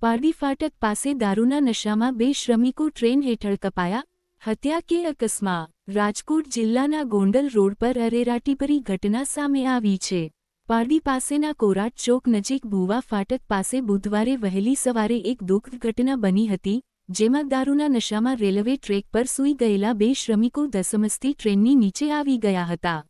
પારડી ફાટક પાસે દારૂના નશામાં 2 શ્રમિકો ટ્રેન હેઠળ કપાયા, હત્યા કે અકસ્માત? રાજકોટ જિલ્લાના ગોંડલ રોડ પર અરેરાટીભરી ઘટના સામે આવી છે. પારડી પાસેના કોરાટ ચોક નજીક ભુવા ફાટક પાસે બુધવારે વહેલી સવારે એક દુઃખદ ઘટના બની હતી, જેમાં દારૂના નશામાં રેલવે ટ્રેક પર સૂઈ ગયેલા 2 શ્રમિકો ધસમસતી ટ્રેનની નીચે આવી ગયા હતા.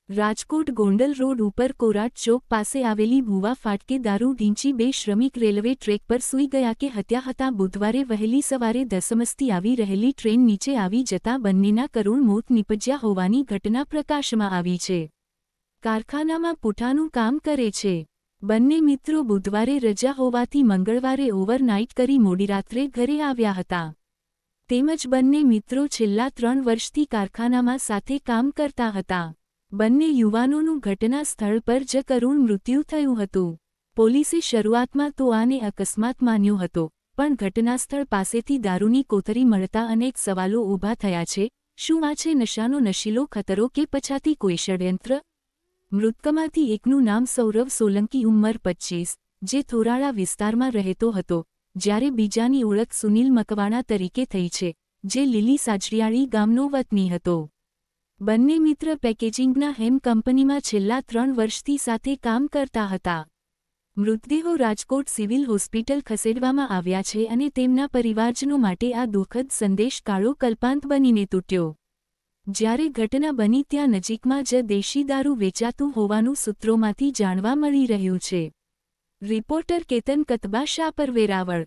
રાજકોટ ગોંડલ રોડ ઉપર કોરાટ ચોક પાસે આવેલી ભુવા ફાટકે દારૂ ઢીંચી 2 શ્રમિક રેલવે ટ્રેક પર સૂઈ ગયા કે હત્યા હતા. બુધવારે વહેલી સવારે ધસમસતી આવી રહેલી ટ્રેન નીચે આવી જતા બંનેના કરુણ મોત નીપજ્યા હોવાની ઘટના પ્રકાશમાં આવી છે. કારખાનામાં પૂઠાનું કામ કરે છે. બંને મિત્રો બુધવારે રજા હોવાથી મંગળવારે ઓવરનાઇટ કરી મોડીરાત્રે ઘરે આવ્યા હતા. તેમજ બંને મિત્રો છેલ્લા 3 વર્ષથી કારખાનામાં સાથે કામ કરતા હતા. બંને યુવાનોનું ઘટના સ્થળ પર જ કરુણ મૃત્યુ થયું હતું. પોલીસે શરૂઆતમાં તો આને અકસ્માત માન્યો હતો, પણ ઘટનાસ્થળ પાસેથી દારૂની કોથળી મળતા અનેક સવાલો ઊભા થયા છે. શું આ છે નશાનો નશીલો ખતરો કે પછાતી કોઈ ષડયંત્ર? મૃતકમાંથી એકનું નામ સૌરવ સોલંકી ઉંમર 25, જે થોરાળા વિસ્તારમાં રહેતો હતો, જ્યારે બીજાની ઓળખ સુનિલ મકવાણા તરીકે થઈ છે, જે લીલી સાજરિયાળી ગામનો વતની હતો. બંને મિત્ર પેકેજિંગના હેમ કંપનીમાં છેલ્લા 3 વર્ષથી સાથે કામ કરતા હતા. મૃતદેહો રાજકોટ સિવિલ હોસ્પિટલ ખસેડવામાં આવ્યા છે અને તેમના પરિવારજનો માટે આ દુઃખદ સંદેશ કાળો કલ્પાંત બનીને તૂટ્યો. જ્યારે ઘટના બની ત્યાં નજીકમાં જ દેશી દારૂ વેચાતું હોવાનું સૂત્રોમાંથી જાણવા મળી રહ્યું છે. રિપોર્ટર કેતન કતબા, શાપર, વેરાવળ.